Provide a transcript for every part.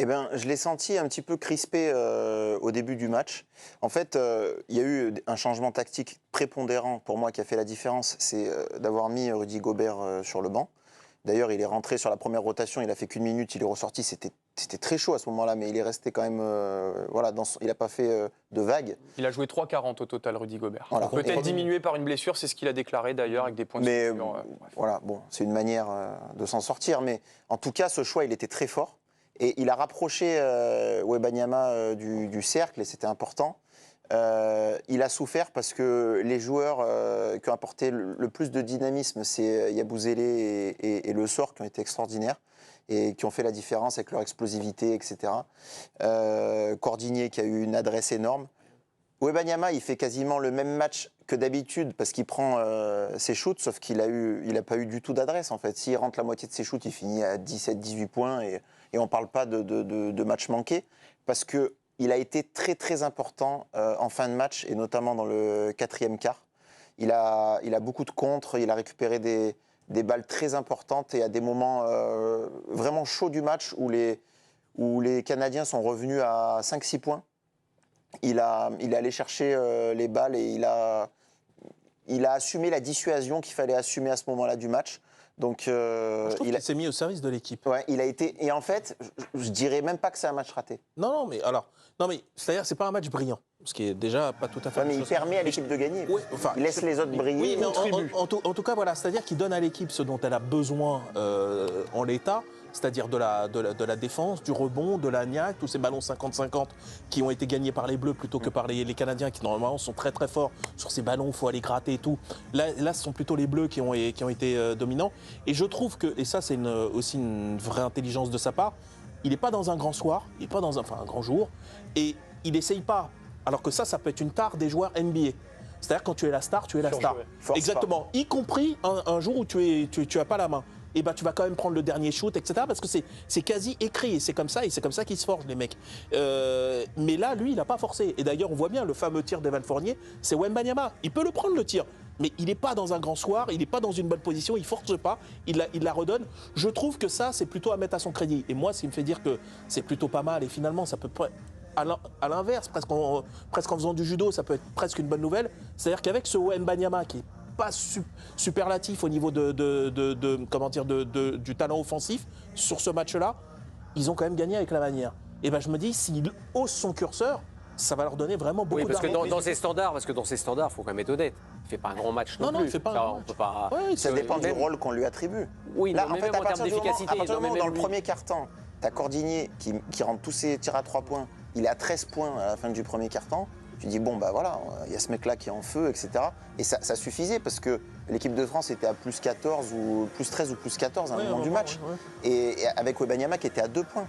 Eh ben, je l'ai senti un petit peu crispé au début du match. En fait, il y a eu un changement tactique prépondérant pour moi qui a fait la différence, c'est d'avoir mis Rudy Gobert sur le banc. D'ailleurs, il est rentré sur la première rotation, il a fait qu'une minute, il est ressorti, c'était très chaud à ce moment-là, mais il est resté quand même, voilà, il n'a pas fait de vagues. Il a joué 3,40 au total, Rudy Gobert. Voilà. Peut-être diminué par une blessure, c'est ce qu'il a déclaré d'ailleurs avec des points de Mais suture. voilà, bon, c'est une manière de s'en sortir, mais en tout cas, ce choix, il était très fort. Et il a rapproché Wembanyama du cercle, et c'était important. Il a souffert parce que les joueurs qui ont apporté le plus de dynamisme, c'est Yabusele et Le Sort, qui ont été extraordinaires et qui ont fait la différence avec leur explosivité, etc. Cordigné qui a eu une adresse énorme. Wembanyama, il fait quasiment le même match que d'habitude parce qu'il prend ses shoots, sauf qu'il n'a pas eu du tout d'adresse en fait. S'il rentre la moitié de ses shoots, il finit à 17-18 points et on ne parle pas de match manqué parce qu'il a été très très important en fin de match et notamment dans le quatrième quart. Il a beaucoup de contres, il a récupéré des balles très importantes et à des moments vraiment chauds du match où les Canadiens sont revenus à 5-6 points. Il est allé chercher les balles et il a assumé la dissuasion qu'il fallait assumer à ce moment-là du match. Donc, je trouve qu'il s'est mis au service de l'équipe. Ouais, il a été. Et en fait, je dirais même pas que c'est un match raté. Non, mais c'est-à-dire c'est pas un match brillant, ce qui est déjà pas tout à fait. Ouais, mais il permet à l'équipe de gagner. Oui, enfin, il laisse les autres briller. Oui, mais en tout cas, voilà, c'est-à-dire qu'il donne à l'équipe ce dont elle a besoin en l'état. C'est-à-dire de la défense, du rebond, de la niaque, tous ces ballons 50-50 qui ont été gagnés par les Bleus plutôt que par les Canadiens qui normalement sont très très forts sur ces ballons, il faut aller gratter et tout. Là, ce sont plutôt les Bleus qui ont été dominants. Et je trouve que, et ça c'est aussi une vraie intelligence de sa part, il n'est pas dans un grand soir, il n'est pas dans un grand jour, et il n'essaye pas. Alors que ça peut être une tare des joueurs NBA. C'est-à-dire quand tu es la star, tu es la star. Exactement, y compris un jour où tu as pas la main. Et ben tu vas quand même prendre le dernier shoot, etc. Parce que c'est quasi écrit, et c'est comme ça qu'ils se forgent, les mecs. Mais là, lui, il n'a pas forcé. Et d'ailleurs, on voit bien le fameux tir d'Evan Fournier, c'est Wembanyama. Il peut le prendre, le tir, mais il n'est pas dans un grand soir, il n'est pas dans une bonne position, il ne force pas, il la redonne. Je trouve que ça, c'est plutôt à mettre à son crédit. Et moi, ce qui me fait dire que c'est plutôt pas mal, et finalement, ça peut... À l'inverse, presque en faisant du judo, ça peut être presque une bonne nouvelle. C'est-à-dire qu'avec ce Wembanyama qui est pas superlatif au niveau du talent offensif sur ce match-là, ils ont quand même gagné avec la manière. Et ben je me dis, s'il hausse son curseur, ça va leur donner vraiment beaucoup d'argent. Oui, parce que dans ses standards, il faut quand même être honnête. Il fait pas un grand match non plus. Non, il fait pas un grand match. Ouais, ça dépend du rôle qu'on lui attribue. Oui, là, en fait, en termes d'efficacité. À partir du moment dans le premier quart-temps, tu as Cordigné qui rentre tous ses tirs à 3 points. Il est à 13 points à la fin du premier quart-temps. Tu dis, bon, bah voilà, il y a ce mec-là qui est en feu, etc. Et ça suffisait parce que l'équipe de France était à plus 14 ou plus 13 ou plus 14 à un moment du match. Et avec Wembanyama qui était à 2 points.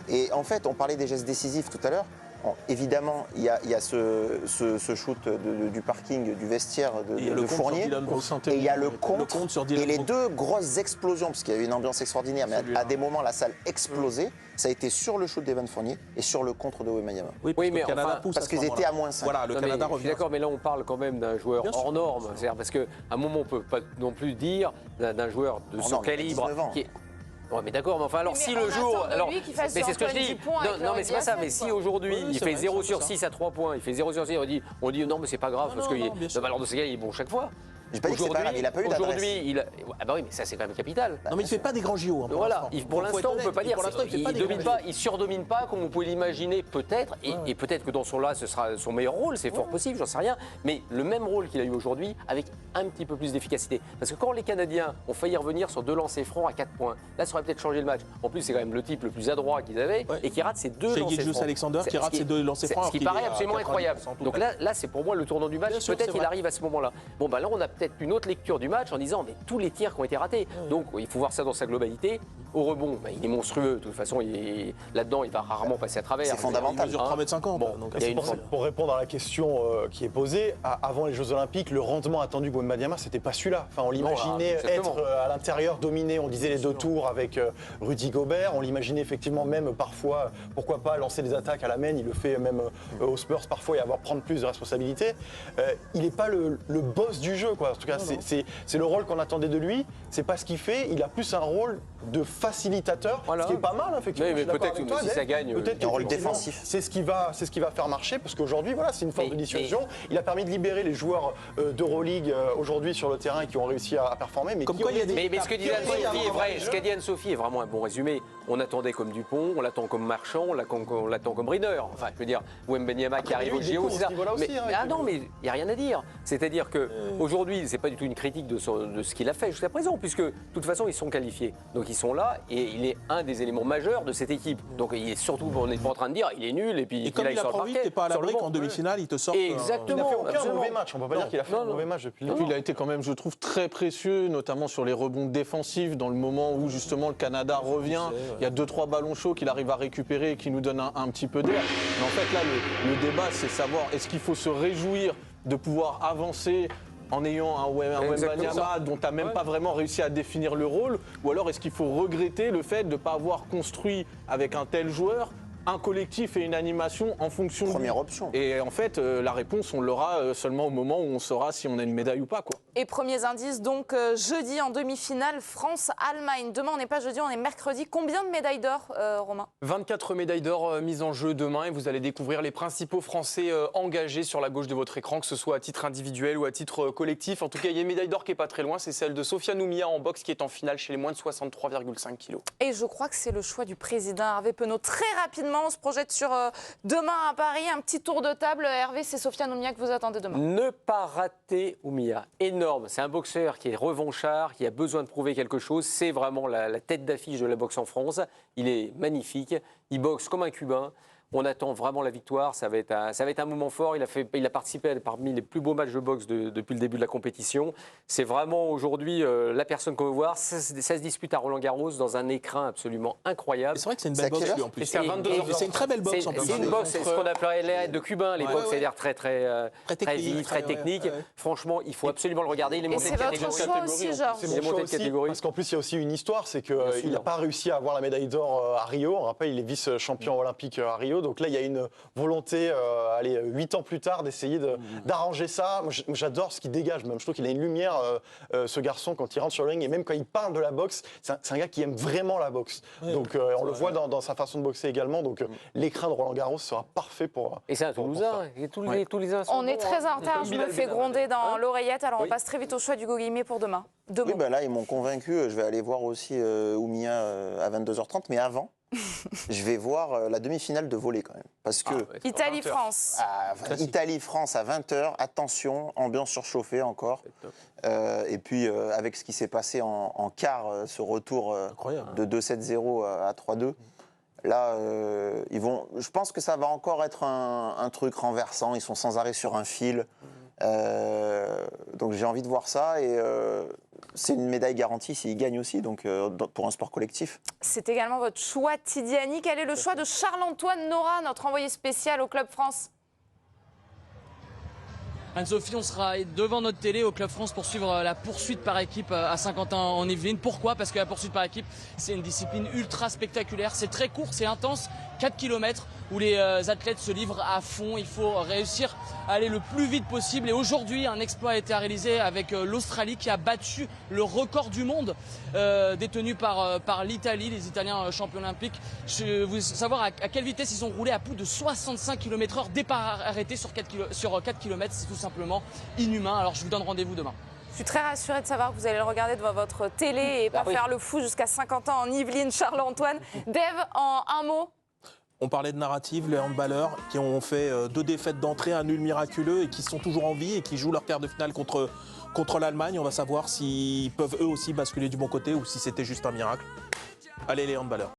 Et en fait, on parlait des gestes décisifs tout à l'heure. Bon, évidemment, il y a ce shoot du parking, du vestiaire de Fournier. Et il y a le contre et les deux grosses explosions, parce qu'il y a eu une ambiance extraordinaire, mais à des moments, la salle explosait. Ça a été sur le shoot d'Evan Fournier et sur le contre de Wembanyama. Oui, mais le Canada pousse parce qu'ils étaient à moins 5. Voilà, le Canada revient. Je suis d'accord, mais là, on parle quand même d'un joueur hors norme. C'est-à-dire parce qu'à un moment, on ne peut pas non plus dire d'un joueur de son calibre qui est... Ouais, mais d'accord, mais enfin, alors si le jour. Alors, mais c'est ce que je dis. Non, mais c'est pas ça. Mais si aujourd'hui, il fait 0 sur 6 à 3 points, il fait 0 sur 6, on dit non, mais c'est pas grave, parce que le valeur de ces gars, il est bon chaque fois. Aujourd'hui, il a pas eu d'adresse. Aujourd'hui, ah bah oui, mais ça c'est quand même capital. Non, mais il fait pas des grands JO. Voilà, pour l'instant, on peut pas dire. Il surdomine pas comme on peut l'imaginer peut-être, et peut-être que dans son là, ce sera son meilleur rôle, c'est fort possible, j'en sais rien. Mais le même rôle qu'il a eu aujourd'hui, avec un petit peu plus d'efficacité. Parce que quand les Canadiens ont failli revenir sur 2 lancers francs à 4 points, là, ça aurait peut-être changé le match. En plus, c'est quand même le type le plus adroit qu'ils avaient et qui rate ses 2 lancers francs. Alexander qui rate ses 2 lancers francs. Ce qui paraît absolument incroyable. Donc là, c'est pour moi le tournant du match. Peut-être qu'il arrive à ce moment-là. Bon, bah là, on a peut-être une autre lecture du match en disant mais tous les tirs qui ont été ratés. Donc il faut voir ça dans sa globalité. Au rebond, bah, il est monstrueux. De toute façon, là-dedans, il va rarement passer à travers. C'est fondamental. Il mesure 3,50 m. Bon, pour répondre à la question qui est posée, avant les Jeux Olympiques, le rendement attendu de Wembanyama, c'était pas celui-là. Enfin, on l'imaginait être à l'intérieur, dominé. On disait les 2 tours avec Rudy Gobert. On l'imaginait effectivement même parfois, pourquoi pas lancer des attaques à la main. Il le fait même aux Spurs parfois et prendre plus de responsabilités. Il n'est pas le boss du jeu, quoi. quoi. En tout cas, c'est le rôle qu'on attendait de lui. C'est pas ce qu'il fait. Il a plus un rôle de facilitateur, ce qui est pas mal, effectivement. Mais peut-être que si ça gagne, peut-être un rôle défensif. C'est ce qui va faire marcher, parce qu'aujourd'hui, voilà, c'est une forme de dissuasion. Il a permis de libérer les joueurs d'Euroleague aujourd'hui sur le terrain qui ont réussi à performer. Mais Comme quoi, il y a des... Mais ce que dit Anne-Sophie est vrai. Ce qu'a dit Anne-Sophie est vraiment un bon résumé. On attendait comme Dupont, on l'attend comme Marchand, on l'attend comme Ridder. Enfin, je veux dire, Wembanyama qui arrive au JO, c'est ça. Mais il n'y a rien à dire. C'est-à-dire qu'aujourd'hui, ce n'est pas du tout une critique de ce qu'il a fait jusqu'à présent, puisque de toute façon, ils sont qualifiés. Donc ils sont là et il est un des éléments majeurs de cette équipe. Donc il est surtout, on n'est pas en train de dire, il est nul et puis comme il a promis, t'es pas à l'abri qu'en demi-finale, il te sort. Exactement. Il n'a fait aucun mauvais match. On ne peut pas dire qu'il a fait un mauvais match depuis le début. Il a été quand même, je trouve, très précieux, notamment sur les rebonds défensifs, dans le moment où justement le Canada revient. Il y a 2-3 ballons chauds qu'il arrive à récupérer et qui nous donnent un petit peu d'air. Mais en fait, là, le débat, c'est savoir est-ce qu'il faut se réjouir de pouvoir avancer en ayant un Wembanyama dont tu n'as même pas vraiment réussi à définir le rôle, ou alors est-ce qu'il faut regretter le fait de ne pas avoir construit avec un tel joueur un collectif et une animation en fonction Première option. Et en fait, la réponse, on l'aura seulement au moment où on saura si on a une médaille ou pas, quoi. Et premiers indices, donc jeudi en demi-finale, France-Allemagne. Demain, on n'est pas jeudi, on est mercredi. Combien de médailles d'or, Romain ? 24 médailles d'or mises en jeu demain et vous allez découvrir les principaux Français engagés sur la gauche de votre écran, que ce soit à titre individuel ou à titre collectif. En tout cas, il y a une médaille d'or qui n'est pas très loin, c'est celle de Sofiane Oumia en boxe qui est en finale chez les moins de 63,5 kg. Et je crois que c'est le choix du président Hervé Penaud. Très rapidement, on se projette sur demain à Paris. Un petit tour de table. Hervé, c'est Sofiane Oumia que vous attendez demain. Ne pas rater Oumia. Énorme. C'est un boxeur qui est revanchard, qui a besoin de prouver quelque chose. C'est vraiment la tête d'affiche de la boxe en France. Il est magnifique. Il boxe comme un Cubain. On attend vraiment la victoire. Ça va être un moment fort. Il a participé parmi les plus beaux matchs de boxe depuis le début de la compétition. C'est vraiment aujourd'hui la personne qu'on veut voir. Ça se dispute à Roland-Garros dans un écran absolument incroyable. C'est vrai que c'est une belle boxe, lui, en plus. Et c'est à 22h. C'est une très belle boxe, en plus. C'est une boxe, c'est ce qu'on appellerait l'air de Cubain, les boxes, c'est-à-dire très vif, très technique. Franchement, il faut absolument le regarder. Il est Et monté c'est de votre catégorie. choix aussi, Georges. C'est mon choix aussi, parce qu'en plus, il y a aussi une histoire, c'est qu'il n'a pas réussi à avoir la médaille d'or à Rio. On rappelle, il est vice-champion olympique à Rio. Donc là, il y a une volonté, 8 ans plus tard, d'essayer d'arranger ça. Moi, j'adore ce qu'il dégage, même. Je trouve qu'il a une lumière, ce garçon, quand il rentre sur le ring. Et même quand il parle de la boxe, c'est un gars qui aime vraiment la boxe. Donc on le voit dans sa façon de boxer également. Donc l'écran de Roland-Garros sera parfait pour... Et c'est un Toulousain. Tous les uns sont On est bons, très en retard. Je me fais gronder dans l'oreillette. Alors on Oui. passe très vite au choix d'Hugo Guillemet pour demain. Oui, bah là, ils m'ont convaincu. Je vais aller voir aussi Oumia à 22h30. Mais avant, je vais voir la demi-finale de volley quand même. Parce que Italie-France. Italie-France à 20h, attention, ambiance surchauffée encore. Et puis avec ce qui s'est passé en quart, ce retour de 2-7-0 à 3-2, là, je pense que ça va encore être un truc renversant. Ils sont sans arrêt sur un fil. Donc j'ai envie de voir ça et c'est une médaille garantie s'ils gagnent aussi, donc pour un sport collectif. C'est également votre choix, Tidiani. Quel est le choix de Charles-Antoine Nora, notre envoyé spécial au Club France ? Anne-Sophie, on sera devant notre télé au Club France pour suivre la poursuite par équipe à Saint-Quentin-en-Yvelines. Pourquoi ? Parce que la poursuite par équipe, c'est une discipline ultra spectaculaire. C'est très court, c'est intense, 4 km où les athlètes se livrent à fond. Il faut réussir à aller le plus vite possible. Et aujourd'hui, un exploit a été réalisé avec l'Australie qui a battu le record du monde détenu par l'Italie, les Italiens champions olympiques. Je veux savoir à quelle vitesse ils ont roulé à plus de 65 km/h, départ arrêté sur 4 km. C'est tout simplement inhumain. Alors je vous donne rendez-vous demain. Je suis très rassurée de savoir que vous allez le regarder devant votre télé et pas faire le fou jusqu'à 50 ans en Yvelines, Charles-Antoine. Dave, en un mot. On parlait de narrative, les handballeurs qui ont fait 2 défaites d'entrée, un nul miraculeux et qui sont toujours en vie et qui jouent leur quart de finale contre l'Allemagne. On va savoir s'ils peuvent eux aussi basculer du bon côté ou si c'était juste un miracle. Allez les handballeurs.